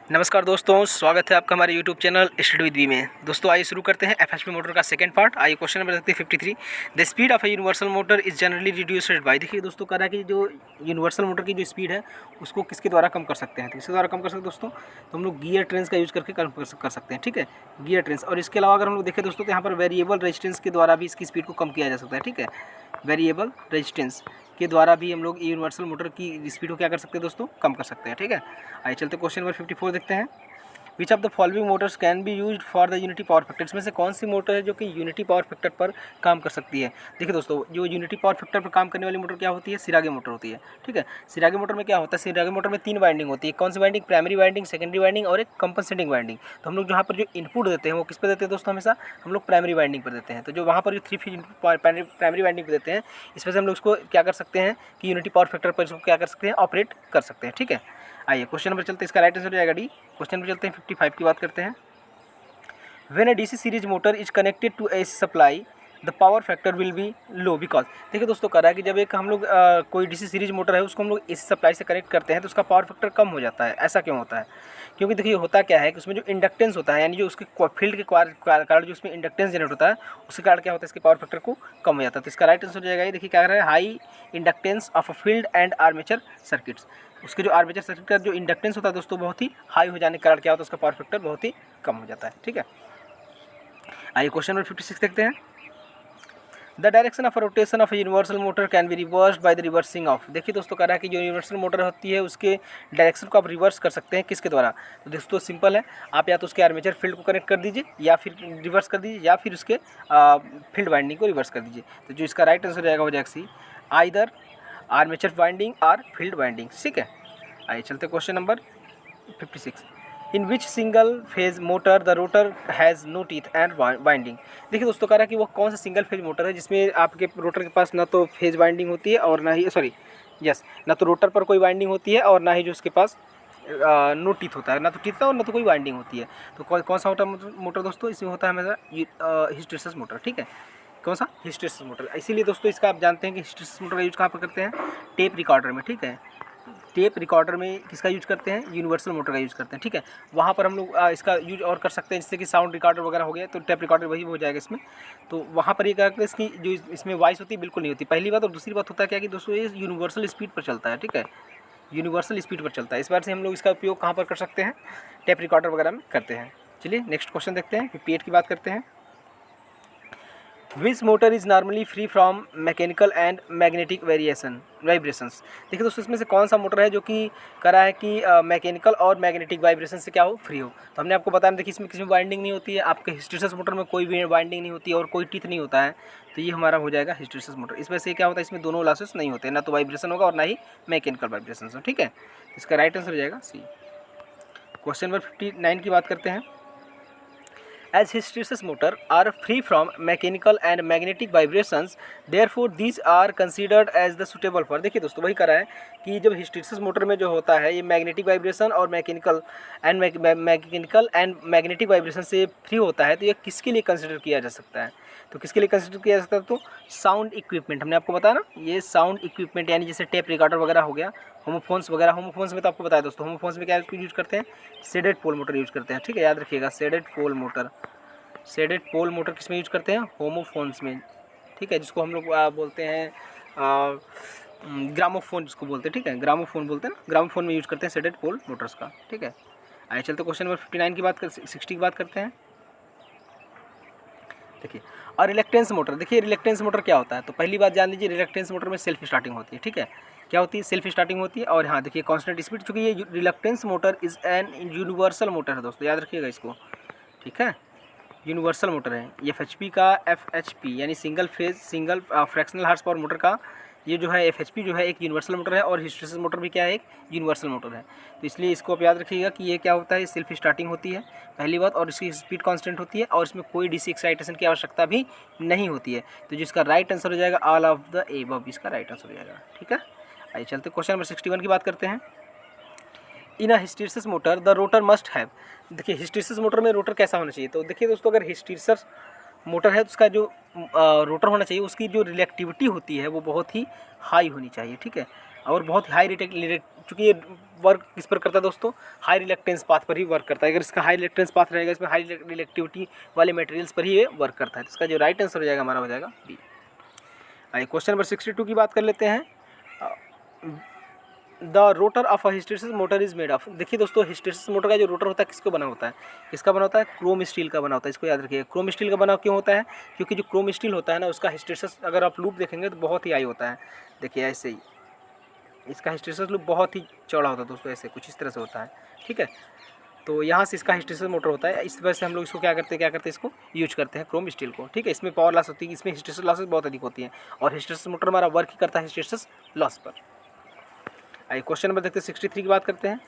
नमस्कार दोस्तों, स्वागत है आपका हमारे YouTube channel study with we में। दोस्तों आइए शुरू करते हैं एफएचपी मोटर का सेकंड पार्ट। आइए क्वेश्चन नंबर देखते हैं 53। The speed of a universal motor is generally reduced by. देखिए दोस्तों, कह रहा है कि जो यूनिवर्सल मोटर की जो स्पीड है उसको किसके द्वारा कम कर सकते हैं। तो किसके द्वारा कम कर सकते हैं दोस्तों? तो हम लोग गियर ट्रेंस का यूज करके कम कर सकते हैं। ठीक है, गियर ट्रेंस। और इसके अलावा अगर हम लोग देखें दोस्तों तो यहाँ पर वेरिएबल रेजिस्टेंस के द्वारा भी इसकी स्पीड को कम किया जा सकता है। ठीक है, वेरिएबल रेजिस्टेंस के द्वारा भी हम लोग यूनिवर्सल मोटर की स्पीड को क्या कर सकते हैं दोस्तों? कम कर सकते हैं। ठीक है, आइए चलते क्वेश्चन नंबर 54 देखते हैं। Which of the following Motors can be used for the unity power factor. इसमें से कौन सी मोटर है जो कि यूनिटी पावर फैक्टर पर काम कर सकती है? देखिए दोस्तों, जो यूनिटी पावर फैक्टर पर काम करने वाली मोटर क्या होती है? सिरागे मोटर होती है। ठीक है, सिरागे मोटर में क्या होता है? सिरागे मोटर में 3 वाइंडिंग होती है। कौन सी winding? Primary winding, secondary winding और एक कंपनसेटिंग वाइंडिंग। तो हम लोग जहाँ पर जो इनपुट देते हैं वो किस पे देते हैं दोस्तों? हमेशा हम लोग प्राइमरी वाइंडिंग पर देते हैं। तो जो वहाँ पर जो 3 फेज प्राइमरी वाइंडिंग पर देते हैं, इस वजह से हम लोग इसको क्या कर सकते हैं कि यूनिटी पावर फैक्टर पर इसको क्या कर सकते हैं? ऑपरेट कर सकते हैं। ठीक है, आइए क्वेश्चन नंबर चलते हैं। इसका राइट आंसर हो जाएगा डी। क्वेश्चन नंबर चलते हैं 55 की बात करते हैं। When a DC series motor is connected to AC supply the power factor will be low because. देखिए दोस्तों, कह रहा है कि जब एक हम लोग कोई DC सीरीज मोटर है उसको हम लोग AC सप्लाई से कनेक्ट करते हैं तो उसका पावर फैक्टर कम हो जाता है। ऐसा क्यों होता है? क्योंकि देखिए होता क्या है कि उसमें जो इंडक्टेंस होता है, यानी जो उसके फील्ड के कारण जो उसमें इंडक्टेंस जनरेट होता है उसके कारण क्या होता है? इसके पावर फैक्टर को कम हो जाता है। तो इसका राइट आंसर हो जाएगा ये। देखिए क्या कर रहा है? High inductance of a field and armature circuits. उसके जो आर्मेचर सर्किट का जो इंडक्टेंस होता है दोस्तों बहुत ही हाई हो जाने के कारण क्या होता है? उसका पावर फैक्टर बहुत ही कम हो जाता है। ठीक है, आइए क्वेश्चन नंबर 56 देखते हैं। The direction of rotation of universal motor can be reversed by the reversing of. देखिए दोस्तों, कह रहा है कि जो यूनिवर्सल मोटर होती है उसके डायरेक्शन को आप रिवर्स कर सकते हैं। किसके द्वारा? तो दोस्तों सिंपल है, आप या तो उसके आर्मेचर फील्ड को कनेक्ट कर दीजिए या फिर रिवर्स कर दीजिए या फिर उसके फील्ड वाइंडिंग को रिवर्स कर दीजिए। तो जो इसका राइट आंसर रहेगा वो जाएगा सी, आइदर आर्मेचर वाइंडिंग और फील्ड वाइंडिंग। ठीक है, आइए चलते question number 56। In which single phase motor the rotor has no teeth and winding. देखिए दोस्तों, कह रहा है कि वो कौन सा सिंगल फेज मोटर है जिसमें आपके रोटर के पास ना तो फेज वाइंडिंग होती है और ना ही ना तो रोटर पर कोई वाइंडिंग होती है और ना ही जो उसके पास नो टीथ होता है, ना तो टीथ है और ना तो कोई वाइंडिंग होती है। तो कौन सा मोटर दोस्तों? इसमें होता है हमेशा हिस्टेरेसिस मोटर। ठीक है, कौन सा? Hysteresis motor. इसीलिए दोस्तों इसका आप जानते हैं कि हिस्टेरेसिस मोटर का यूज कहाँ पर करते हैं? टेप रिकॉर्डर में। ठीक है, टेप रिकॉर्डर में किसका यूज करते हैं? यूनिवर्सल मोटर का यूज करते हैं। ठीक है, वहाँ पर हम लोग इसका यूज और कर सकते हैं, जैसे कि साउंड रिकॉर्डर वगैरह हो गया तो टेप रिकॉर्डर वही हो जाएगा इसमें। तो वहाँ पर ये क्या करते हैं, इसकी जो इसमें वॉइस होती है बिल्कुल नहीं होती, पहली बात। और दूसरी बात होता है क्या कि दोस्तों ये यूनिवर्सल स्पीड पर चलता है। ठीक है, यूनिवर्सल स्पीड पर चलता है। इस बार से हम लोग इसका उपयोग कहाँ पर कर सकते हैं? टेप रिकॉर्डर वगैरह में करते हैं। चलिए नेक्स्ट क्वेश्चन देखते हैं, 58 की बात करते हैं। Which motor is normally free from mechanical and magnetic vibrations. देखिए दोस्तों, इसमें से कौन सा मोटर है जो कि कह रहा है कि मैकेनिकल और मैग्नेटिक वाइब्रेशन से क्या हो? फ्री हो। तो हमने आपको बताया, देखिए इसमें किसी में वाइंडिंग नहीं होती है। आपके हिस्टेरेसिस मोटर में कोई भी वाइंडिंग नहीं होती है और कोई टीथ नहीं होता है। तो ये हमारा हो जाएगा हिस्टेरेसिस मोटर। इस वजह से क्या होता है? इसमें दोनों लॉसेस नहीं होते, ना तो वाइब्रेशन होगा और ना ही मैकेनिकल वाइब्रेशन हो। ठीक है, इसका राइट आंसर हो जाएगा सी। क्वेश्चन नंबर 59 की बात करते हैं। As hysteresis motor are free from mechanical and magnetic vibrations, therefore these are considered as the suitable for। देखिए दोस्तों, वही कह रहा है कि जब हिस्टेरेसिस मोटर में जो होता है ये मैग्नेटिक वाइब्रेशन और मैकेनिकल एंड मैग्नेटिक वाइब्रेशन से फ्री होता है, तो ये किसके लिए कंसिडर किया जा सकता है? तो किसके लिए कंसिडर किया जा सकता है? तो साउंड इक्विपमेंट। हमने आपको बताया ना, ये साउंड इक्विपमेंट यानी जैसे टेप रिकॉर्डर वगैरह हो गया, होमोफोन्स वगैरह। होमोफोन्स में तो आपको बताया दोस्तों, होमोफोन्स में क्या यूज करते हैं? शेडेड पोल मोटर यूज करते हैं। ठीक है, याद रखिएगा, shaded pole motor. Shaded pole motor किस में यूज करते हैं? होमोफोन्स में। ठीक है, जिसको हम लोग बोलते हैं ग्रामोफोन जिसको बोलते हैं। ठीक है, ग्रामोफोन बोलते हैं ना, ग्रामोफोन में यूज करते हैं शेडेड पोल मोटर्स का। ठीक है, आइए चलते क्वेश्चन नंबर 59 की बात 60 की बात करते हैं। देखिए, और रिलक्टेंस मोटर। देखिए रिलक्टेंस मोटर क्या होता है? तो पहली बात जान लीजिए, रिलक्टेंस मोटर में सेल्फ स्टार्टिंग होती है। ठीक है, क्या होती है? सेल्फ स्टार्टिंग होती है। और हाँ देखिए, कांस्टेंट स्पीड। चूँकि ये reluctance motor is an universal motor है दोस्तों, याद रखिएगा इसको। ठीक है, यूनिवर्सल मोटर है। ये FHP का FHP यानी single phase single fractional horse power motor का ये जो है FHP जो है एक यूनिवर्सल मोटर है, और हिस्टेरेसिस मोटर भी क्या है? एक यूनिवर्सल मोटर है। तो इसलिए इसको आप याद रखिएगा कि ये क्या होता है? सेल्फ स्टार्टिंग होती है पहली बात, और इसकी स्पीड कांस्टेंट होती है, और इसमें कोई DC एक्साइटेशन की आवश्यकता भी नहीं होती है। तो जिसका राइट आंसर हो जाएगा ऑल ऑफ द एबव, इसका राइट आंसर हो जाएगा। ठीक है, आइए चलते क्वेश्चन नंबर 61 की बात करते हैं। In a hysteresis motor the rotor must have. देखिए हिस्टेरेसिस मोटर में रोटर कैसा होना चाहिए? तो देखिए दोस्तों, अगर हिस्टेरेसिस मोटर है तो उसका जो रोटर होना चाहिए उसकी जो रिलेक्टिविटी होती है वो बहुत ही हाई होनी चाहिए। ठीक है, और बहुत हाई चूँकि ये वर्क किस पर करता है दोस्तों, हाई रिलेक्टेंस पाथ पर ही वर्क करता है। अगर इसका हाई रिलेक्टेंस पाथ रहेगा, इसमें हाई रिलेक्टिविटी वाले मटेरियल्स पर ही ये वर्क करता है। तो इसका जो राइट आंसर हो जाएगा हमारा हो जाएगा बी। आइए क्वेश्चन नंबर 62 की बात कर लेते हैं। The rotor of a hysteresis motor is made of. देखिए दोस्तों, हिस्टेरेसिस मोटर का जो रोटर होता है किसको बना होता है, किसका बना होता है, क्रोम स्टील का बना होता है। इसको याद रखिए, क्रोम स्टील का बना क्यों होता है, क्योंकि जो क्रोम स्टील होता है ना, उसका हिस्टेरेसिस अगर आप लूप देखेंगे तो बहुत ही हाई होता है। देखिए ऐसे ही इसका हिस्टेरेसिस लूप बहुत ही चौड़ा होता है दोस्तों, ऐसे कुछ इस तरह से होता है। ठीक है, तो यहाँ से इसका हिस्टेरेसिस मोटर होता है। इस वजह से हम लोग इसको क्या करते हैं इसको यूज करते हैं क्रोम स्टील को। ठीक है, इसमें पावर लॉस होती है, इसमें हिस्टेरेसिस लॉसेस बहुत अधिक होती है, और हिस्टेरेसिस मोटर हमारा वर्क ही करता है हिस्टेरेसिस लॉस पर। आइए क्वेश्चन नंबर देखते हैं 63 की बात करते हैं।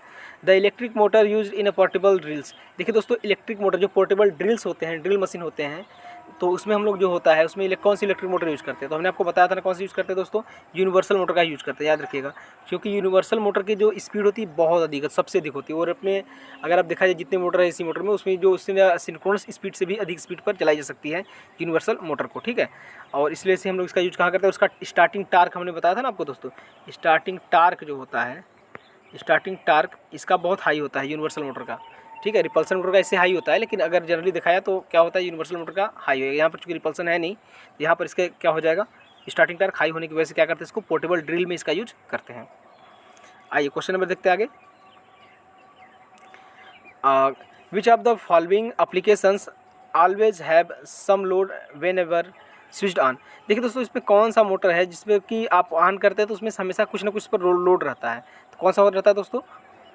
The electric motor use in a portable drills. देखिए दोस्तों, इलेक्ट्रिक मोटर जो पोर्टेबल ड्रिल्स होते हैं, ड्रिल मशीन होते हैं, तो उसमें हम लोग जो होता है उसमें कौन सी इलेक्ट्रिक मोटर यूज़ करते हैं। तो हमने आपको बताया था ना कौन सी यूज़ करते हैं दोस्तों, यूनिवर्सल मोटर का यूज़ करते हैं, याद रखिएगा। क्योंकि यूनिवर्सल मोटर की जो स्पीड होती है बहुत अधिक है, सबसे अधिक होती है। और अपने अगर आप देखा जाए जितने मोटर है इसी मोटर में, उसमें जो सिंक्रोनस स्पीड से भी अधिक स्पीड पर चलाई जा सकती है यूनिवर्सल मोटर को। ठीक है, और इसलिए से हम लोग इसका यूज कहाँ करते हैं, उसका स्टार्टिंग टार्क हमने बताया था ना आपको दोस्तों। स्टार्टिंग टार्क जो होता है, स्टार्टिंग टार्क इसका बहुत हाई होता है यूनिवर्सल मोटर का। ठीक है, रिपल्सन मोटर का इससे हाई होता है, लेकिन अगर जनरली दिखाया तो क्या होता है, यूनिवर्सल मोटर का हाई होगा। यहाँ पर चूंकि रिपल्सन है नहीं, यहाँ पर इसके क्या हो जाएगा, स्टार्टिंग टार्क हाई होने की वजह से क्या करते हैं, इसको पोर्टेबल ड्रिल में इसका यूज करते हैं। आइए क्वेश्चन नंबर देखते हैं आगे। Which of the following applications always have some load whenever switched on. देखिए दोस्तों, इसमें कौन सा मोटर है जिसमें कि आप ऑन करते हैं तो उसमें हमेशा कुछ ना कुछ पर लोड रहता है। तो कौन सा रहता है दोस्तों,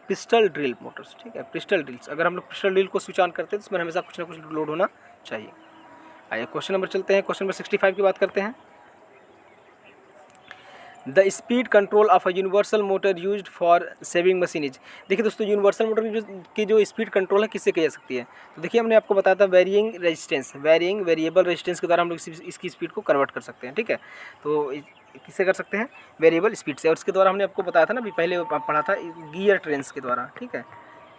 पिस्टल ड्रिल मोटर्स। ठीक है, पिस्टल ड्रिल्स, अगर हम लोग पिस्टल ड्रिल को स्विच ऑन करते हैं तो उसमें हमेशा कुछ ना कुछ लोड होना चाहिए। आइए क्वेश्चन नंबर चलते हैं, क्वेश्चन नंबर 65 की बात करते हैं। The speed control of a universal motor used for saving machines. देखिए दोस्तों, यूनिवर्सल मोटर की जो स्पीड कंट्रोल है किससे की जा सकती है। तो देखिए हमने आपको बताया था वेरिएबल रेजिस्टेंस के द्वारा हम लोग इसकी स्पीड को कन्वर्ट कर सकते हैं। ठीक है, तो किससे कर सकते हैं, वेरिएबल स्पीड से। और इसके द्वारा हमने आपको बताया था ना, अभी पहले पढ़ा था, गियर ट्रेन्स के द्वारा। ठीक है,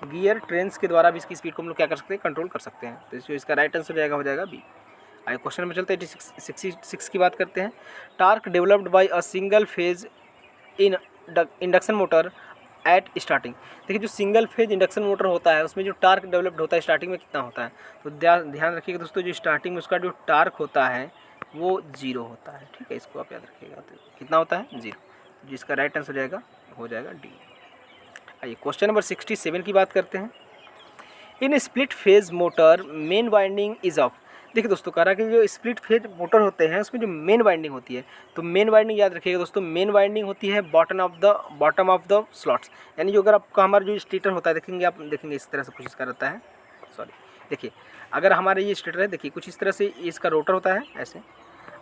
गियर ट्रेन्स के द्वारा भी इसकी स्पीड को हम लोग क्या कर सकते हैं, कंट्रोल कर सकते हैं। तो जो इसका राइट आंसर हो जाएगा बी। आइए क्वेश्चन में चलते हैं 66 की बात करते हैं। Torque developed by a single phase in induction motor eight starting. देखिए जो सिंगल फेज इंडक्शन मोटर होता है उसमें जो टार्क डेवलप्ड होता है स्टार्टिंग में कितना होता है। तो ध्यान रखिएगा दोस्तों, जो स्टार्टिंग में उसका जो टार्क होता है वो 0 होता है। ठीक है, इसको आप याद रखिएगा। तो कितना होता है, 0, जिसका राइट आंसर हो जाएगा डी। आइए क्वेश्चन नंबर 67 की बात करते हैं। इन split phase motor main winding is of. देखिए दोस्तों, कह रहा है कि जो स्प्लिट फेज मोटर होते हैं उसमें जो मेन वाइंडिंग होती है, तो मेन वाइंडिंग याद रखिएगा दोस्तों, मेन वाइंडिंग होती है बॉटम ऑफ द स्लॉट्स। यानी जो अगर आपका हमारा जो स्टेटर होता है, देखेंगे आप देखेंगे इस तरह से कुछ इसका रहता है, सॉरी देखिए अगर हमारे ये स्टेटर है, देखिए कुछ इस तरह से इसका रोटर होता है ऐसे,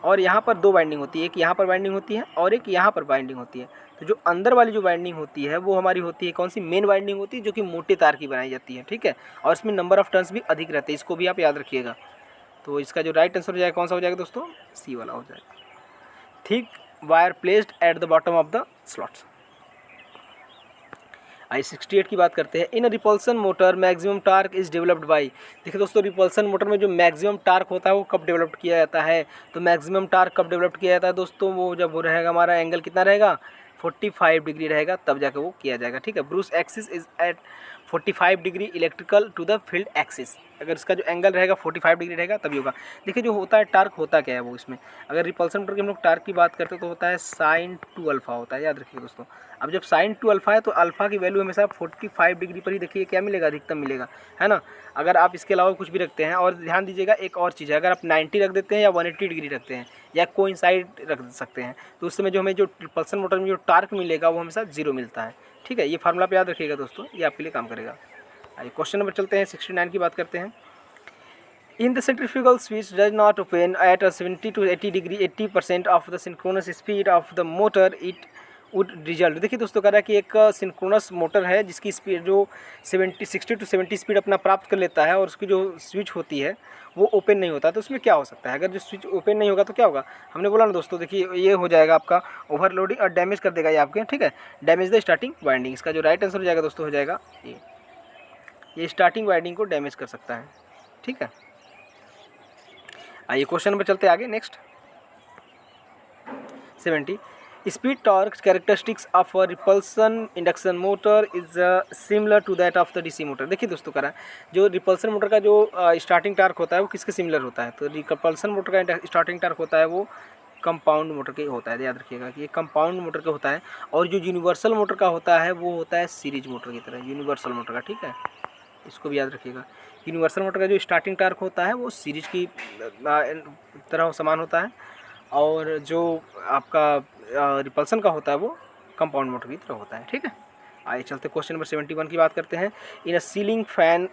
और यहाँ पर 2 वाइंडिंग होती है, एक यहाँ पर वाइंडिंग होती है और एक यहाँ पर वाइंडिंग होती है। तो जो अंदर वाली जो वाइंडिंग होती है वो हमारी होती है कौन सी, मेन वाइंडिंग होती है, जो कि मोटे तार की बनाई जाती है। ठीक है, और इसमें नंबर ऑफ टर्न्स भी अधिक रहते हैं, इसको भी आप याद रखिएगा। तो इसका जो राइट आंसर हो जाएगा कौन सा हो जाएगा दोस्तों, सी वाला हो जाएगा। Thick wire placed at the bottom of the slots. आई 68 की बात करते हैं। In repulsion motor maximum torque is developed by. देखिए दोस्तों, रिपल्सन मोटर में जो मैक्सिमम टार्क होता है वो कब डेवलप किया जाता है। तो मैक्सिमम टार्क कब डेवलप किया जाता है दोस्तों, वो जब वो रहेगा हमारा एंगल कितना रहेगा, 45 डिग्री रहेगा, तब जाकर वो किया जाएगा। ठीक है, brush axis is at 45 degree electrical to the field axis. अगर इसका जो एंगल रहेगा 45 डिग्री रहेगा तभी होगा। देखिए जो होता है टार्क होता क्या है वो, इसमें अगर रिपल्सन मोटर की हम लोग टार्क की बात करते हैं तो होता है साइन 2 अल्फा होता है, याद रखिए दोस्तों। अब जब साइन 2 अल्फा है तो अल्फा की वैल्यू हमेशा 45 डिग्री पर ही देखिए क्या मिलेगा, अधिकतम मिलेगा, है ना। अगर आप इसके अलावा कुछ भी रखते हैं, और ध्यान दीजिएगा एक और चीज़ है, अगर आप 90 रख देते हैं या 180 डिग्री रखते हैं या कोइंसाइड रख सकते हैं, तो उस समय जो हमें जो रिपल्सन मोटर में जो टार्क मिलेगा वो हमेशा 0 मिलता है। ठीक है, ये फार्मूला आप याद रखिएगा दोस्तों, ये आपके लिए काम करेगा। आइए क्वेश्चन नंबर चलते हैं, 69 की बात करते हैं। In the centrifugal switch does not open at a 70 to 80 degree 80% of the synchronous speed of the motor, it would result। देखिए दोस्तों, कह रहा है कि एक सिंक्रोनस मोटर है जिसकी स्पीड जो 60 to 70 स्पीड अपना प्राप्त कर लेता है, और उसकी जो स्विच होती है वो ओपन नहीं होता, तो उसमें क्या हो सकता है। अगर जो स्विच ओपन नहीं होगा तो क्या होगा, हमने बोला ना दोस्तों, देखिए ये हो जाएगा आपका ओवरलोडिंग और डैमेज कर देगा ये आपके। ठीक है, डैमेज द स्टार्टिंग वाइंडिंग। इसका जो राइट आंसर हो जाएगा दोस्तों हो जाएगा ये स्टार्टिंग वाइंडिंग को डैमेज कर सकता है। ठीक है, आइए क्वेश्चन नंबर चलते आगे next 70। Speed torque characteristics of a repulsion induction motor is similar to that of the DC motor. देखिए दोस्तों करा जो रिपल्सन मोटर का जो स्टार्टिंग टार्क होता है वो किसके सिमिलर होता है, तो रिपल्सन मोटर का स्टार्टिंग टार्क होता है वो कंपाउंड मोटर के होता है, याद रखिएगा कि ये कंपाउंड मोटर का होता है। और जो यूनिवर्सल मोटर का होता है वो होता है सीरीज मोटर की तरह, यूनिवर्सल मोटर का, ठीक है, इसको भी याद रखिएगा। यूनिवर्सल मोटर का जो स्टार्टिंग टार्क होता है वो सीरीज की तरह समान होता है, और जो आपका रिपल्सन का होता है वो कंपाउंड मोटर की तरह होता है, ठीक है। आइए चलते क्वेश्चन नंबर 71 की बात करते हैं। In a ceiling fan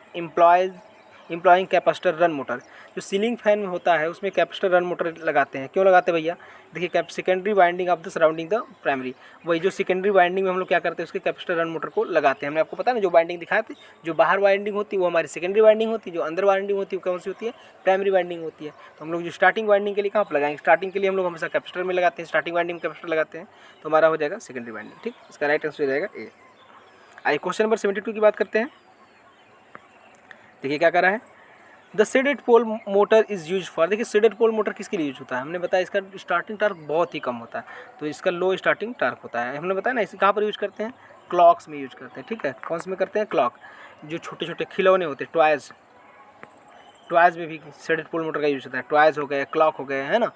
employing capacitor run motor, जो सीलिंग फैन में होता है उसमें कैपेसिटर रन मोटर लगाते हैं। क्यों लगाते हैं भैया, देखिए secondary winding of the surrounding the primary, वही जो सेकेंडरी वाइंडिंग में हम लोग क्या करते हैं उसके कैपेसिटर रन मोटर को लगाते हैं। हमने आपको पता ना जो वाइंडिंग दिखाए थे, जो बाहर वाइंडिंग होती है वो हमारी सेकेंडरी वाइंडिंग होती है, जो अंदर वाइंडिंग होती है वो कौन सी होती है, प्राइमरी वाइंडिंग होती है। तो हम लोग जो स्टार्टिंग वाइंडिंग के लिए कहाँ पर लगाएंगे, स्टार्टिंग के लिए हम लोग हमेशा कैपेसिटर में लगाते हैं, स्टार्टिंग वाइंडिंग में कैपेसिटर लगाते हैं, तो हमारा हो जाएगा सेकेंडरी वाइंडिंग, ठीक। इसका राइट आंसर हो जाएगा ए। आइए क्वेश्चन नंबर 72 की बात करते हैं। देखिए क्या कर रहा है, the shaded pole motor is use for, देखिए सीडेड पोल मोटर किसके लिए यूज होता है, हमने बताया इसका स्टार्टिंग टार्क बहुत ही कम होता है, तो इसका लो स्टार्टिंग टार्क होता है। हमने बताया ना इसे कहाँ पर यूज करते हैं, क्लॉक्स में यूज करते हैं, ठीक है। कौन से में करते हैं, क्लॉक, जो छोटे छोटे खिलौने होते हैं, टॉयज़ में भी सीडेड पोल मोटर का यूज होता है, टॉयज़ हो गए, क्लॉक हो गए, है ना।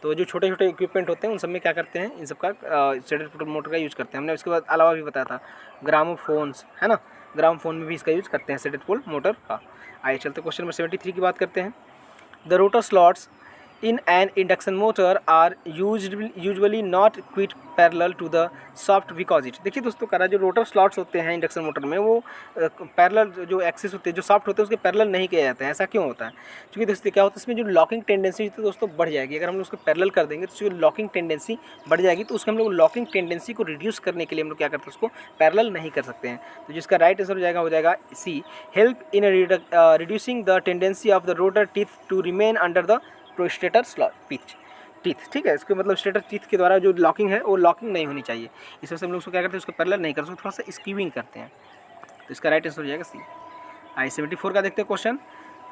तो जो छोटे छोटे इक्विपमेंट होते हैं उन सब में क्या करते हैं, इन सब का सीडेड पोल मोटर का यूज करते हैं। हमने उसके बाद अलावा भी बताया था ग्रामोफोन्स, है ना, ग्रामोफोन में भी इसका यूज करते हैं सीडेड पोल मोटर का। आइए चलते क्वेश्चन नंबर 73 की बात करते हैं। The rotor slots in an induction motor are usually not quite parallel to the shaft because it. देखिए दोस्तों करा जो रोटर स्लॉट्स होते हैं इंडक्शन मोटर में वो पैरेलल जो एक्सिस होते हैं जो सॉफ्ट होते हैं उसके पैरेलल नहीं किए जाते हैं। ऐसा क्यों होता है, क्योंकि दोस्तों क्या होता है इसमें जो लॉकिंग टेंडेंसी तो दोस्तों बढ़ जाएगी। अगर हम लोग उसको पैरेलल कर देंगे तो उसकी लॉकिंग टेंडेंसी बढ़ जाएगी, तो उसके हम लोग लॉकिंग टेंडेंसी को रिड्यूस करने के लिए हम लोग क्या करते हैं उसको पैरेलल नहीं कर सकते हैं। तो जिसका राइट आंसर हो जाएगा C, help in reducing the tendency of the rotor teeth to remain under the stator slot teeth, ठीक है। इसके मतलब स्टेटर टीथ के द्वारा जो लॉकिंग है वो लॉकिंग नहीं होनी चाहिए, इस वजह से हम लोग उसको क्या करते हैं उसको पैरेलल नहीं करते, थोड़ा सा स्कीविंग करते हैं। तो इसका राइट आंसर हो जाएगा सी। आई 74 का देखते हैं question.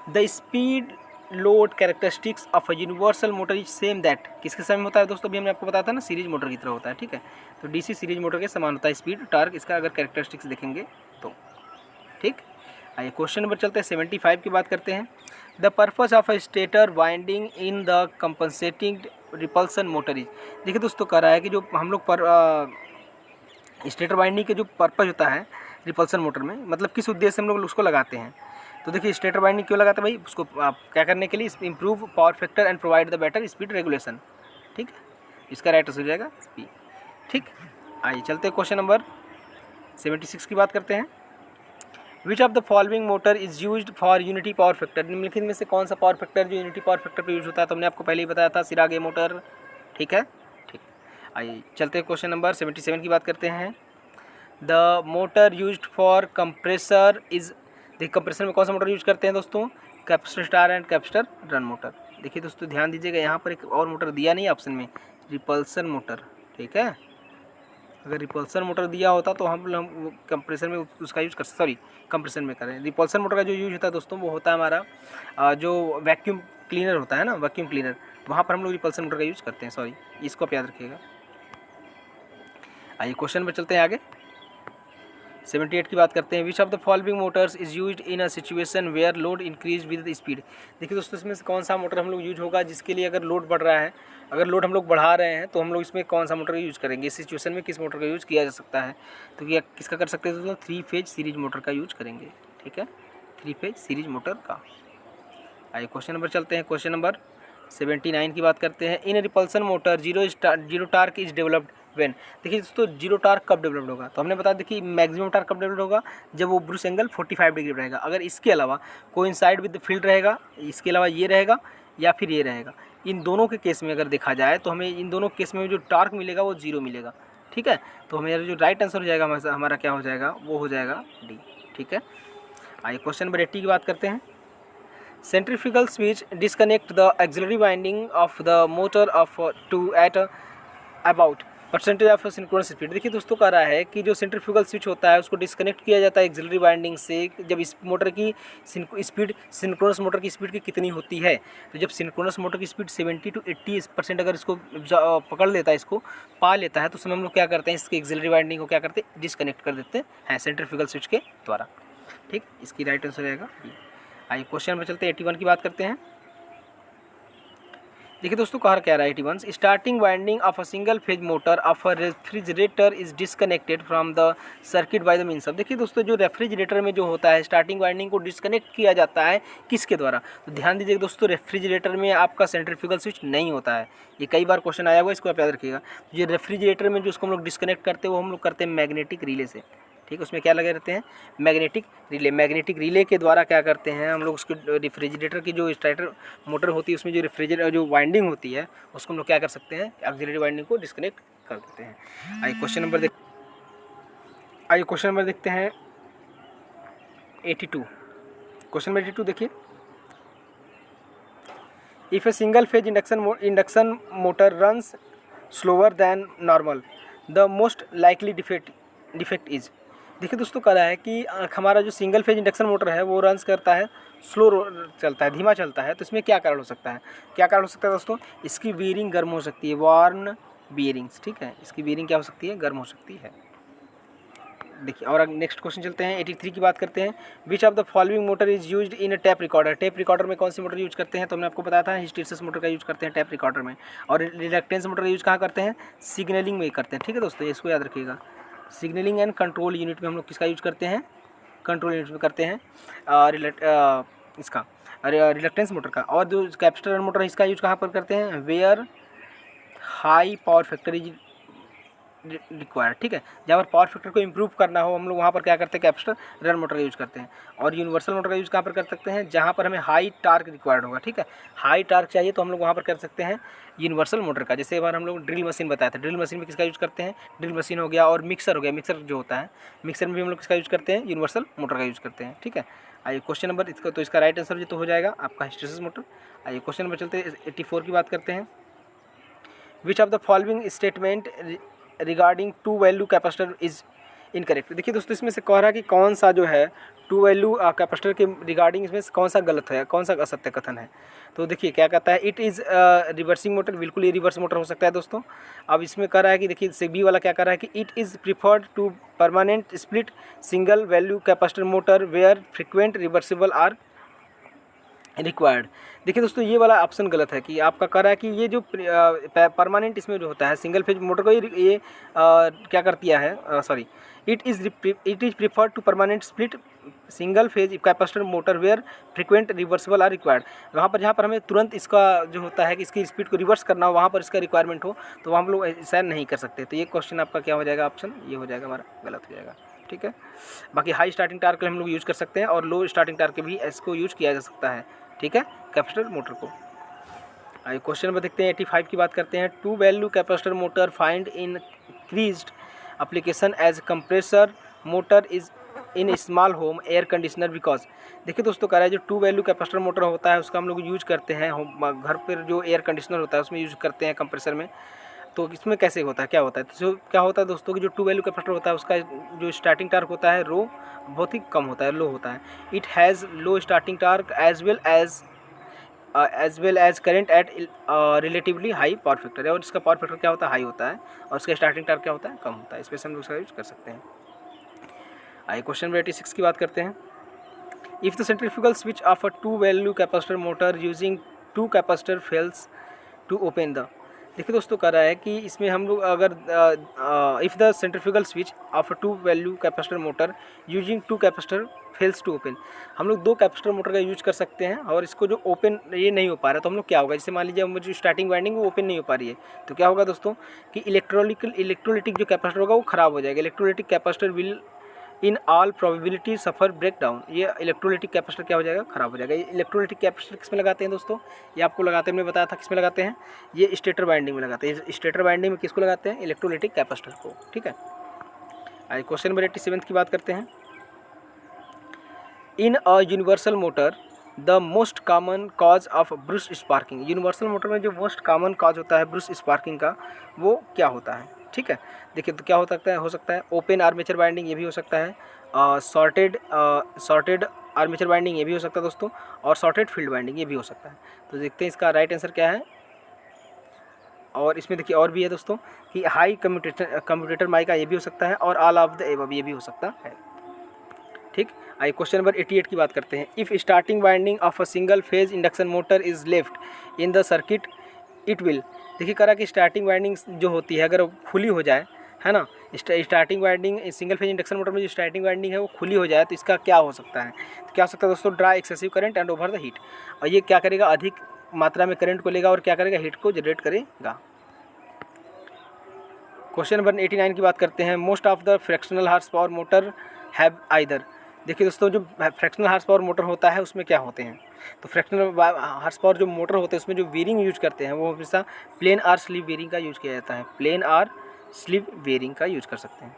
The speed load characteristics of a universal motor is same that, किसके समान होता है दोस्तों, अभी हमने आपको बताया था ना सीरीज मोटर की तरह होता है, ठीक है। तो डीसी सीरीज मोटर के समान होता है स्पीड टार्क, इसका अगर कैरेक्टरिस्टिक्स देखेंगे तो, ठीक। आइए क्वेश्चन नंबर चलते हैं 75 की बात करते हैं। The purpose of a stator winding in the compensating repulsion motor is, देखिए दोस्तों कह रहा है कि जो हम लोग स्टेटर वाइंडिंग के जो पर्पस होता है रिपल्सन मोटर में, मतलब किस उद्देश्य से हम लोग उसको लगाते हैं। तो देखिए स्टेटर वाइंडिंग क्यों लगाते हैं भाई, उसको क्या करने के लिए, improve power factor and provide the better speed regulation, ठीक है। इसका राइट आंसर हो जाएगा बी, ठीक। आइए चलते हैं क्वेश्चन नंबर 76 की बात करते हैं। Which of the following motor is used for unity power factor, निम्नलिखित में से कौन सा पावर फैक्टर जो यूनिटी पावर फैक्टर पर यूज होता है, तो हमने आपको पहले ही बताया था सिरागे मोटर, ठीक है, ठीक। आइए चलते हैं क्वेश्चन नंबर 77 की बात करते हैं। The motor used for compressor is, देखिए कंप्रेसर में कौन सा मोटर यूज करते हैं दोस्तों, capacitor star and capacitor run motor. देखिए दोस्तों ध्यान दीजिएगा यहाँ पर एक और मोटर दिया नहीं ऑप्शन में, रिपल्सन मोटर, ठीक है। अगर रिपल्सन मोटर दिया होता तो हम कंप्रेसर में उसका यूज कर, सॉरी कंप्रेसर में करें। रिपल्सन मोटर का जो यूज होता है दोस्तों वो होता है हमारा जो वैक्यूम क्लीनर होता है ना, वैक्यूम क्लीनर, वहाँ पर हम लोग रिपल्सन मोटर का यूज करते हैं, सॉरी इसको आप याद रखिएगा। आइए क्वेश्चन पर चलते हैं आगे। 78 की बात करते हैं। Which of the following motors is used in a situation where load increase with the speed, देखिए दोस्तों इसमें से कौन सा मोटर हम लोग यूज होगा जिसके लिए अगर लोड बढ़ रहा है, अगर लोड हम लोग बढ़ा रहे हैं तो हम लोग इसमें कौन सा मोटर का यूज़ करेंगे, इस सिचुएशन में किस मोटर का यूज़ किया जा सकता है। तो क्या किसका कर सकते हैं दोस्तों, 3 फेज सीरीज मोटर का यूज करेंगे, ठीक है, 3 फेज सीरीज मोटर का। आइए क्वेश्चन नंबर चलते हैं, क्वेश्चन नंबर 79 की बात करते हैं। In repulsion motor zero torque is developed when, देखिए दोस्तों जीरो टार्क कब डेवलप्ड होगा, तो हमने बताया देखिए मैक्सिमम टार्क कब डेवलप्ड होगा, जब वो ब्रूस एंगल 45 डिग्री रहेगा। अगर इसके अलावा कोइंसाइड विद द फील्ड रहेगा, इसके अलावा ये रहेगा या फिर ये रहेगा, इन दोनों के केस में अगर देखा जाए तो हमें इन दोनों केस में जो टार्क मिलेगा वो 0 मिलेगा, ठीक है। तो हमें जो राइट आंसर हो जाएगा हमारा क्या हो जाएगा, वो हो जाएगा डी, ठीक है। आइए क्वेश्चन नंबर 80 की बात करते हैं। Centrifugal switch disconnect the auxiliary winding of the motor of to at about, percentage of synchronous speed. देखिए दोस्तों कह रहा है कि जो सेंट्रीफ्यूगल स्विच होता है उसको डिस्कनेक्ट किया जाता है एक्सिलरी वाइंडिंग से जब इस मोटर की स्पीड सिंक्रोनस मोटर की स्पीड की कितनी होती है। तो जब सिंक्रोनस मोटर की स्पीड 70 to 80% अगर इसको पकड़ लेता है, इसको पा लेता है, तो उसमें हम लोग क्या करते हैं, इसकी एक्सिलरी वाइंडिंग को क्या करते हैं, डिस्कनेक्ट कर देते हैं सेंट्रीफ्यूगल स्विच के द्वारा। ठीक, इसकी राइट आंसर रहेगा। आइए क्वेश्चन में चलते हैं, 81 की बात करते हैं। देखिए दोस्तों कहा क्या रहा है 81, starting winding of a single phase motor of a refrigerator is disconnected from the circuit by the means of. देखिए दोस्तों जो रेफ्रिजरेटर में जो होता है स्टार्टिंग वाइंडिंग को डिस्कनेक्ट किया जाता है किसके द्वारा। तो ध्यान दीजिए दोस्तों रेफ्रिजरेटर में आपका सेंट्रीफ्यूगल स्विच नहीं होता है, ये कई बार क्वेश्चन आया हुआ, इसको आप याद रखिएगा। ये रेफ्रिजरेटर में जो उसको हम लोग डिस्कनेक्ट करते हैं वो हम लोग करते हैं मैग्नेटिक रिले से। ठीक, उसमें क्या लगे रहते हैं, मैग्नेटिक रिले। मैग्नेटिक रिले के द्वारा क्या करते हैं हम लोग, उसके रेफ्रिजरेटर की जो स्टार्टर मोटर होती है उसमें जो रेफ्रिजरेटर जो वाइंडिंग होती है उसको हम लोग क्या कर सकते हैं, ऑक्सिलरी वाइंडिंग को डिस्कनेक्ट कर देते हैं। आइए क्वेश्चन नंबर देखते हैं 82। क्वेश्चन नंबर 82 देखिए, if a single phase induction motor runs slower then normal the most likely defect is. देखिए दोस्तों कह रहा है कि हमारा जो सिंगल फेज इंडक्शन मोटर है वो रन्स करता है स्लो चलता है, धीमा चलता है, तो इसमें क्या कारण हो सकता है, क्या कारण हो सकता है दोस्तों, इसकी बीयरिंग गर्म हो सकती है, वार्न बीयरिंग्स। ठीक है, इसकी बीयरिंग क्या हो सकती है, गर्म हो सकती है। देखिए और नेक्स्ट क्वेश्चन चलते हैं, 83 की बात करते हैं। Which of the following motor is used in a tap recorder. Tap recorder में कौन सी मोटर यूज करते हैं, तो हमने आपको बताया था हिस्टेरिसिस मोटर का यूज करते हैं टैप रिकॉर्डर में। और रिलक्टेंस मोटर का यूज कहाँ करते हैं, सिग्नलिंग में करते हैं। ठीक है दोस्तों, इसको याद रखिएगा, सिग्नलिंग एंड कंट्रोल यूनिट में हम लोग किसका यूज करते हैं, कंट्रोल यूनिट में करते हैं इसका रिलक्टेंस मोटर का। और जो कैपेसिटर मोटर है इसका यूज कहाँ पर करते हैं, where high power factor is required. ठीक है, जहाँ पर पावर फैक्टर को इंप्रूव करना हो हम लोग वहाँ पर क्या करते हैं, कैपेसिटर रन मोटर का यूज़ करते हैं। और यूनिवर्सल मोटर का यूज़ कहाँ पर कर सकते हैं, जहाँ पर हमें हाई टार्क रिक्वायर्ड होगा। ठीक है, हाई टार्क चाहिए तो हम लोग वहाँ पर कर सकते हैं यूनिवर्सल मोटर का। जैसे एक बार हम लोग ड्रिल मशीन बताया था, ड्रिल मशीन में किसका यूज़ करते हैं, ड्रिल मशीन हो गया, और मिक्सर हो गया, मिक्सर जो होता है मिक्सर में भी हम लोग किसका यूज़ करते हैं, यूनिवर्सल मोटर का यूज़ करते हैं। ठीक है, आइए क्वेश्चन नंबर इसका, तो इसका राइट आंसर जो तो हो जाएगा आपका हिस्टेरिसिस मोटर। आइए क्वेश्चन नंबर चलते हैं 84 की बात करते हैं। Which of the following statement regarding two value capacitor is incorrect. देखिए दोस्तों इसमें से कह रहा है कि कौन सा जो है टू वैल्यू कैपेसिटर के रिगार्डिंग इसमें कौन सा गलत है, कौन सा असत्य कथन है। तो देखिए क्या कहता है, इट इज़ रिवर्सिंग मोटर। बिल्कुल ये रिवर्स मोटर हो सकता है दोस्तों। अब इसमें कह रहा है कि देखिए बी वाला क्या कर रहा है कि it is preferred to permanent split single value capacitor motor where frequent reversible are required. देखिए दोस्तों ये वाला ऑप्शन गलत है, कि आपका कह रहा है कि ये जो परमानेंट इसमें जो होता है सिंगल फेज मोटर को ये क्या कर दिया है, sorry, it is preferred to permanent split single phase capacitor motor where frequent reversible are required. वहाँ पर जहाँ पर हमें तुरंत इसका जो होता है कि इसकी स्पीड को रिवर्स करना हो वहाँ पर इसका रिक्वायरमेंट हो, तो वहाँ हम लोग ऐसा नहीं कर सकते। तो ये क्वेश्चन आपका क्या हो जाएगा, ऑप्शन ये हो जाएगा हमारा, गलत हो जाएगा। ठीक है, बाकी हाई स्टार्टिंग टार्क के हम लोग यूज़ कर सकते हैं और लो स्टार्टिंग टार्क के भी इसको यूज़ किया जा सकता है। ठीक है, कैपेसिटर मोटर को। आइए क्वेश्चन नंबर देखते हैं, 85 की बात करते हैं। Two value capacitor motor find increased application as compressor motor is in small home air conditioner because. देखिए दोस्तों कह रहा है जो टू वैल्यू कैपेसिटर मोटर होता है उसका हम लोग यूज करते हैं घर पर, जो एयर कंडीशनर होता है उसमें यूज करते हैं कंप्रेसर में। तो इसमें कैसे होता है, क्या होता है, तो जो क्या होता है दोस्तों कि जो टू वैल्यू कैपेसिटर होता है उसका जो स्टार्टिंग टार्क होता है रो बहुत ही कम होता है, लो होता है। It has low starting torque as well as current at relatively high power factor है। और इसका पावर फैक्टर क्या होता है, हाई होता है, और उसका स्टार्टिंग टार्क क्या होता है, कम होता है। इस पर हम लोग इसका यूज कर सकते हैं। आइए क्वेश्चन नंबर 86 की बात करते हैं। If the centrifugal switch of a two value capacitor motor using two capacitor fails to open the. देखिए दोस्तों कह रहा है कि इसमें हम लोग अगर if the centrifugal switch of a two value capacitor motor using two capacitor fails to open, हम लोग दो कैपेसिटर मोटर का यूज कर सकते हैं और इसको जो ओपन ये नहीं हो पा रहा है तो हम लोग क्या होगा, जैसे मान लीजिए जो स्टार्टिंग वाइंडिंग वो ओपन नहीं हो पा रही है तो क्या होगा दोस्तों कि इलेक्ट्रोलिटिक जो कैपेसिटर होगा वो ख़राब हो जाएगा। Electrolytic capacitor will in all probability suffer break down. ये इलेक्ट्रोलिटिक कैपेसिटर क्या हो जाएगा, ख़राब हो जाएगा। ये इलेक्ट्रोलिटिक कैपेसिटर किस में लगाते हैं दोस्तों, ये आपको लगाते हैं, मैंने बताया था किस में लगाते हैं, ये स्टेटर वाइंडिंग में लगाते हैं। स्टेटर वाइंडिंग में किसको लगाते हैं, इलेक्ट्रोलिटिक कैपेसिटर को। ठीक है, आइए क्वेश्चन नंबर 87 की बात करते हैं। In a universal motor the most common cause of brush sparking. Universal motor में जो मोस्ट कॉमन कॉज होता है ब्रूस स्पार्किंग का, वो क्या होता है? ठीक है, देखिए तो क्या हो सकता है ओपन आर्मेचर वाइंडिंग, ये भी हो सकता है, सॉर्टेड आर्मेचर वाइंडिंग, ये भी हो सकता है दोस्तों, और सॉर्टेड फील्ड वाइंडिंग, ये भी हो सकता है। तो देखते हैं इसका राइट आंसर क्या है। और इसमें देखिए और भी है दोस्तों कि हाई कम्यूटेटर माइका, ये भी हो सकता है, और ऑल ऑफ द एबव, ये भी हो सकता है। ठीक, आइए क्वेश्चन नंबर 88 की बात करते हैं। If starting winding of a single phase induction motor is left in the circuit it will. देखिए करा कि स्टार्टिंग वाइंडिंग जो होती है अगर खुली हो जाए, है ना, starting winding single phase induction motor में जो स्टार्टिंग वाइंडिंग है वो खुली हो जाए तो इसका क्या हो सकता है? तो क्या हो सकता है दोस्तों? Draw excessive current and over the heat. और ये क्या करेगा? अधिक मात्रा में करंट को लेगा और क्या करेगा? हीट को जनरेट करेगा। क्वेश्चन नंबर 89 की बात करते हैं। Most of the fractional horse power motor have either. देखिए दोस्तों जो फ्रैक्शनल हार्स पावर मोटर होता है उसमें क्या होते हैं? तो फ्रैक्शनल हार्स पावर जो मोटर होते हैं उसमें जो वेरिंग यूज करते हैं वो हमेशा प्लेन आर स्लीव वेरिंग का यूज किया जाता है। प्लेन आर स्लीव वेरिंग का यूज कर सकते हैं।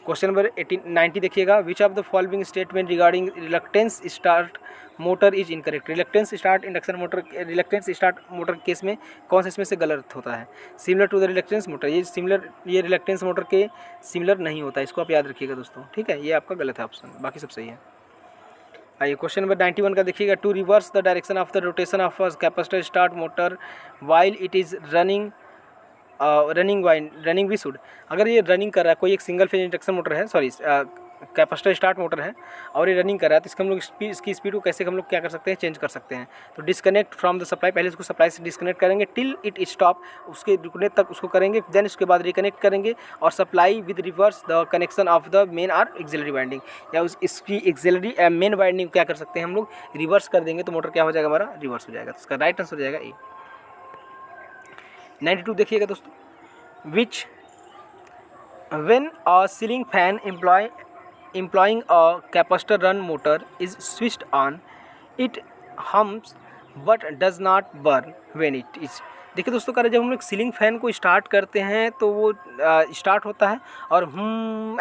क्वेश्चन नंबर 90 देखिएगा। Which of the following statement regarding reluctance start motor is incorrect. Reluctance start induction motor, reluctance start motor case में कौन सा इसमें से गलत होता है? Similar to the reluctance motor, ये रिलक्टेंस मोटर के सिमिलर नहीं होता है, इसको आप याद रखिएगा दोस्तों। ठीक है, ये आपका गलत है ऑप्शन, बाकी सब सही है। आइए क्वेश्चन नंबर 91 का देखिएगा। To reverse the direction of the rotation of capacitor start motor while it is running भी शुड। अगर ये रनिंग कर रहा है, कोई एक सिंगल फेज इंडक्शन मोटर है, सॉरी कैपेसिटर स्टार्ट मोटर है और ये रनिंग कर रहा है, तो इसका हम लोग इसकी स्पीड को कैसे हम लोग क्या कर सकते हैं? चेंज कर सकते हैं। तो डिस्कनेक्ट फ्रॉम द सप्लाई, पहले उसको सप्लाई से डिस्कनेक्ट करेंगे टिल इट स्टॉप, उसके रुकने तक उसको करेंगे, देन उसके बाद रिकनेक्ट करेंगे और supply with reverse the connection of the main or auxiliary winding, या इसकी एक्सिलरी मेन वाइंडिंग क्या कर सकते हैं हम लोग? रिवर्स कर देंगे, तो मोटर क्या हो जाएगा? हमारा रिवर्स हो जाएगा। तो इसका राइट आंसर हो जाएगा ए। 92 देखिएगा दोस्तों। विच when a ceiling fan employing a capacitor run motor is switched on, it hums but does not burn when it is। देखिए दोस्तों जब हम लोग सीलिंग फैन को स्टार्ट करते हैं तो वो स्टार्ट होता है और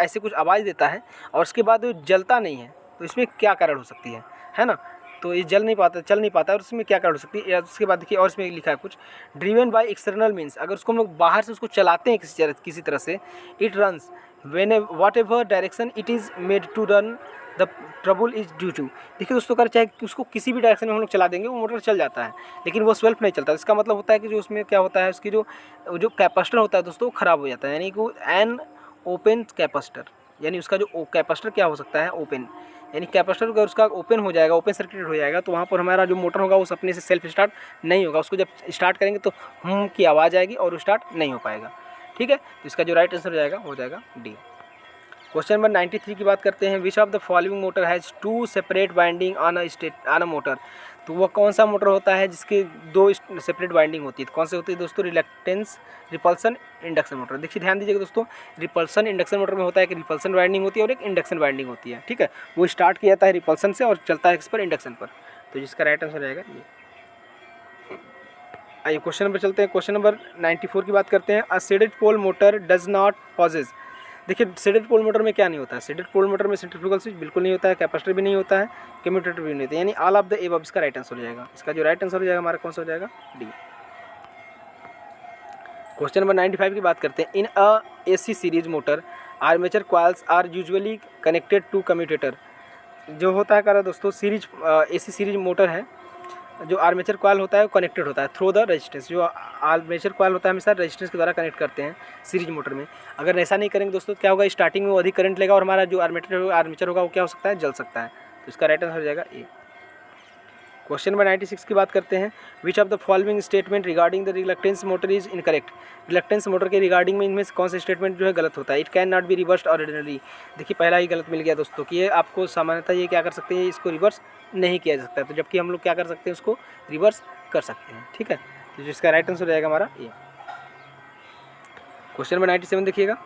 ऐसे कुछ आवाज़ देता है और उसके बाद वो जलता नहीं है। तो इसमें क्या कारण हो सकती है ना? तो ये चल नहीं पाता और उसमें क्या कारण हो सकती है? या उसके बाद देखिए और इसमें लिखा है कुछ, ड्रिवन बाय एक्सटर्नल मीन्स, अगर उसको हम लोग बाहर से उसको चलाते हैं किसी तरह से, it runs when whatever direction it is made to run the trouble is due to. देखिए दोस्तों चाहे उसको किसी भी डायरेक्शन में हम लोग चला देंगे वो मोटर चल जाता है, लेकिन वो सेल्फ नहीं चलता। इसका मतलब होता है कि जो उसमें क्या होता है, उसकी जो कैपेसिटर होता है दोस्तों ख़राब हो जाता है, यानी कि एन ओपन कैपेसिटर, यानी उसका जो कैपेसिटर क्या हो सकता है? ओपन, यानी कैपेसिटर अगर उसका ओपन हो जाएगा, ओपन सर्किट हो जाएगा, तो वहाँ पर हमारा जो मोटर होगा वो अपने से सेल्फ स्टार्ट नहीं होगा। उसको जब स्टार्ट करेंगे तो की आवाज़ आएगी और वो स्टार्ट नहीं हो पाएगा। ठीक है, तो इसका जो राइट आंसर हो जाएगा डी। क्वेश्चन नंबर 93 की बात करते हैं। Which of the following motor has two separate winding on a motor. तो वह कौन सा मोटर होता है जिसके दो सेपरेट वाइंडिंग होती है? तो कौन से होती है दोस्तों? Reluctance repulsion induction motor. देखिए ध्यान दीजिएगा दोस्तों, रिपल्सन इंडक्शन मोटर में होता है कि रिपल्सन वाइंडिंग होती है और एक इंडक्शन वाइंडिंग होती है। ठीक है, वो स्टार्ट किया जाता है रिपल्सन से और चलता है किस पर? इंडक्शन पर। तो जिसका राइट आंसर रहेगा ये। आइए क्वेश्चन नंबर चलते हैं। क्वेश्चन नंबर 94 की बात करते हैं। A shaded pole motor does not possess. देखिए शेडेड पोल मोटर में क्या नहीं होता है? शेडेड पोल मोटर में सेंट्रीफ्यूगल स्विच बिल्कुल नहीं होता है, कैपेसिटर भी नहीं होता है, कम्यूटेटर भी नहीं होता है, यानी ऑल ऑफ द एबव इसका राइट आंसर हो जाएगा। इसका जो राइट आंसर हो जाएगा हमारा कौन सा हो जाएगा? डी। क्वेश्चन नंबर 95 की बात करते हैं। In a AC series motor armature coils are usually connected to commutator. जो होता है दोस्तों सीरीज एसी सीरीज मोटर है, जो आर्मेचर कॉइल होता है वो कनेक्टेड होता है थ्रू द रेजिस्टेंस। जो आर्मेचर कॉइल होता है हमेशा रेजिस्टेंस के द्वारा कनेक्ट करते हैं सीरीज मोटर में। अगर ऐसा नहीं करेंगे दोस्तों क्या होगा? स्टार्टिंग में वो अधिक करंट लेगा और हमारा जो आर्मेचर होगा वो क्या हो सकता है? जल सकता है। तो इसका राइट आंसर हो जाएगा ए। क्वेश्चन नंबर 96 की बात करते हैं। Which of the following statement regarding the reluctance motor is incorrect. Reluctance motor के रिगार्डिंग में इनमें से कौन सा स्टेटमेंट जो है गलत होता है? It can not be reversed ordinary. देखिए पहला ही गलत मिल गया दोस्तों कि ये आपको सामान्यतः ये क्या कर सकते हैं? इसको रिवर्स नहीं किया जा सकता, तो जबकि हम लोग क्या कर सकते हैं? उसको रिवर्स कर सकते हैं। ठीक है, तो जिसका राइट आंसर हो जाएगा हमारा ये। क्वेश्चन नंबर 97 देखिएगा।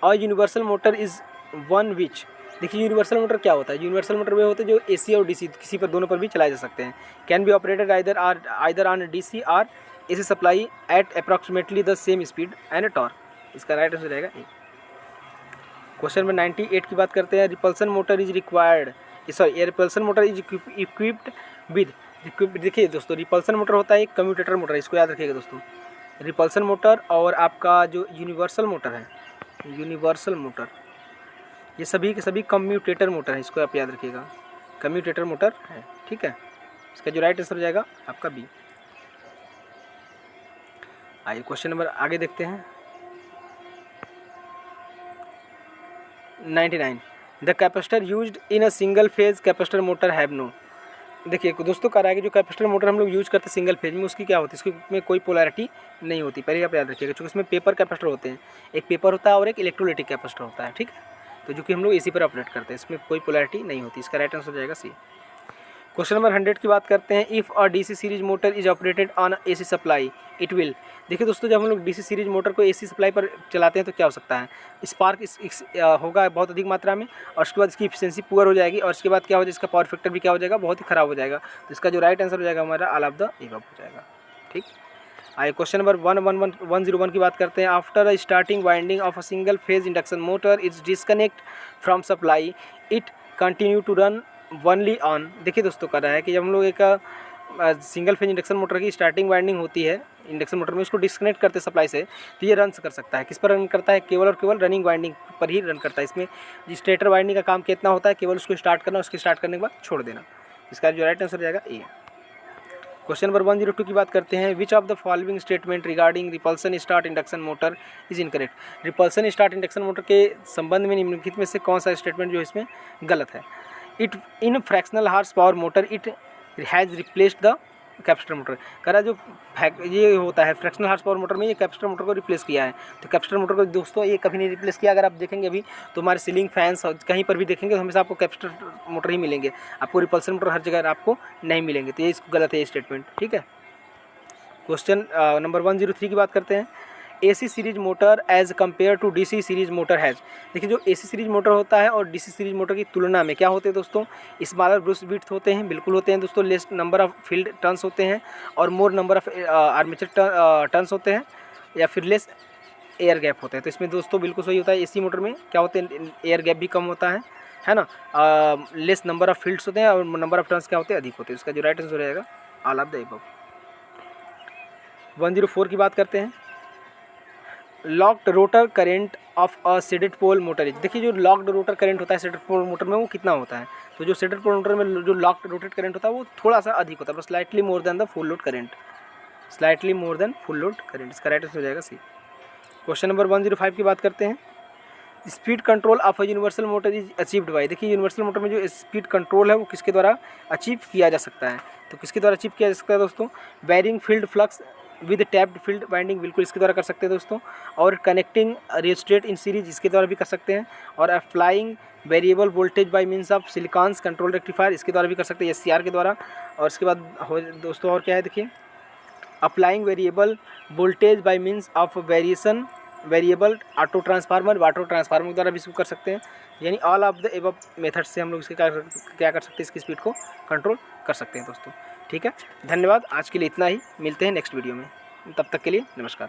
अ universal motor is one which. देखिए यूनिवर्सल मोटर क्या होता है? यूनिवर्सल मोटर वे होते हैं जो एसी और डीसी किसी पर दोनों पर भी चलाए जा सकते हैं। Can be operated either on DC or AC supply at approximately the same speed and torque. इसका राइट आंसर रहेगा ए। क्वेश्चन नंबर 98 की बात करते हैं। Repulsion motor is required sorry, repulsion motor is equipped with, देखिए दोस्तों repulsion motor होता है एक कम्यूटेटर मोटर है, इसको याद रखिएगा दोस्तों। रिपल्सन मोटर और आपका जो यूनिवर्सल मोटर है, यूनिवर्सल मोटर, ये सभी के सभी कम्यूटेटर मोटर है, इसको आप याद रखिएगा, कम्यूटेटर मोटर है, ठीक है। इसका जो राइट आंसर हो जाएगा आपका बी। आइए क्वेश्चन नंबर आगे देखते हैं। 99 the capacitor used in a single phase capacitor motor have no, देखिए दोस्तों कह रहा है कि जो कैपेसिटर मोटर हम लोग यूज करते हैं सिंगल फेज में, उसकी क्या होती है, उसमें कोई पोलैरिटी नहीं होती, पहले आप याद रखिएगा, क्योंकि इसमें पेपर कैपेसिटर होते हैं, एक पेपर होता है और एक इलेक्ट्रोलाइटिक कैपेसिटर होता है, ठीक है। तो जो कि हम लोग एसी पर ऑपरेट करते हैं, इसमें कोई पोलैरिटी नहीं होती, इसका राइट आंसर हो जाएगा सी। क्वेश्चन नंबर 100 की बात करते हैं। If a DC series motor is operated on AC supply it will, देखिए दोस्तों जब हम लोग डीसी सीरीज मोटर को एसी सप्लाई पर चलाते हैं तो क्या हो सकता है, स्पार्क होगा बहुत अधिक मात्रा में, और उसके बाद इसकी एफिशिएंसी पुअर हो जाएगी, और उसके बाद क्या हो जाएगा, इसका पावर फैक्टर भी क्या हो जाएगा, बहुत ही खराब हो जाएगा। तो इसका जो राइट आंसर हो जाएगा हमारा ऑल ऑफ द एबव हो जाएगा, ठीक। आइए क्वेश्चन नंबर 101 की बात करते हैं। After starting winding of a single phase induction motor is disconnect from supply it continue to run only on, देखिए दोस्तों कह रहा है कि जब हम लोग एक सिंगल फेज इंडक्शन मोटर की स्टार्टिंग वाइंडिंग होती है इंडक्शन मोटर में, उसको डिस्कनेक्ट करते सप्लाई से, तो ये रन कर सकता है, किस पर रन करता है, केवल और केवल रनिंग वाइंडिंग पर ही रन करता है। इसमें स्टेटर वाइंडिंग का काम कितना होता है, केवल उसको स्टार्ट करना, उसके स्टार्ट करने के बाद छोड़ देना। इसका जो राइट आंसर हो जाएगा ए। क्वेश्चन नंबर 102 की बात करते हैं। Which of the following statement regarding repulsion start induction motor is incorrect, repulsion start induction motor के संबंध में निम्नलिखित में से कौन सा स्टेटमेंट जो इसमें गलत है। It in fractional horse power motor it has replaced the capacitor motor, कह रहा जो ये होता है फ्रैक्शनल हार्स पावर मोटर में, ये कैपेसिटर मोटर को रिप्लेस किया है। तो कैपेसिटर मोटर को दोस्तों ये कभी नहीं रिप्लेस किया, अगर आप देखेंगे अभी तो हमारे सीलिंग फैंस कहीं पर भी देखेंगे तो हमेशा आपको कैपेसिटर मोटर ही मिलेंगे, आपको रिपल्सन मोटर हर जगह आपको नहीं मिलेंगे, तो ये इसको गलत है ये स्टेटमेंट, ठीक है। क्वेश्चन नंबर 103 की बात करते हैं। AC series motor as compare to DC series motor has, देखिए जो एसी सीरीज मोटर होता है और डीसी सीरीज मोटर की तुलना में क्या होते हैं दोस्तों, स्मॉलर ब्रूस विड्थ होते हैं, बिल्कुल होते हैं दोस्तों, less number of field turns होते हैं, और मोर नंबर ऑफ आर्मेचर टर्न्स होते हैं, या फिर लेस एयर गैप होते हैं। तो इसमें दोस्तों बिल्कुल सही होता है, एसी मोटर में क्या होते हैं, एयर गैप भी कम होता है ना, लेस नंबर ऑफ फील्ड्स होते हैं, और नंबर ऑफ टर्न्स क्या होते हैं, अधिक होते हैं। इसका जो राइट आंसर रहेगा ऑल ऑफ द अबव। 104 की बात करते हैं। Locked rotor current of a shaded pole motor is, देखिए जो लॉक्ड रोटर करंट होता है सीडेड पोल मोटर में वो कितना होता है, तो जो सीडेड पोल मोटर में जो लॉक्ड रोटेट करंट होता है वो थोड़ा सा अधिक होता है, slightly more than the full load current, slightly more than full load current. इसका राइट आंसर हो जाएगा सी। क्वेश्चन नंबर 105 की बात करते हैं। Speed control of a universal motor is achieved by, देखिए यूनिवर्सल मोटर में जो स्पीड कंट्रोल है वो किसके द्वारा अचीव किया जा सकता है, तो किसके द्वारा अचीव किया जा सकता है दोस्तों, varying field flux with tapped field winding, बिल्कुल इसके द्वारा कर सकते हैं दोस्तों, और कनेक्टिंग रियोस्टेट इन सीरीज इसके द्वारा भी कर सकते हैं, और applying variable voltage by means of silicones control rectifier इसके द्वारा भी कर सकते हैं, SCR के द्वारा। और इसके बाद दोस्तों और क्या है, देखिए applying variable voltage by means of variable auto transformer के द्वारा भी इसको कर सकते हैं। यानी all of the above method से हम लोग इसके क्या कर सकते हैं, इसकी स्पीड को कंट्रोल कर सकते हैं दोस्तों, ठीक है। धन्यवाद, आज के लिए इतना ही, मिलते हैं नेक्स्ट वीडियो में, तब तक के लिए नमस्कार।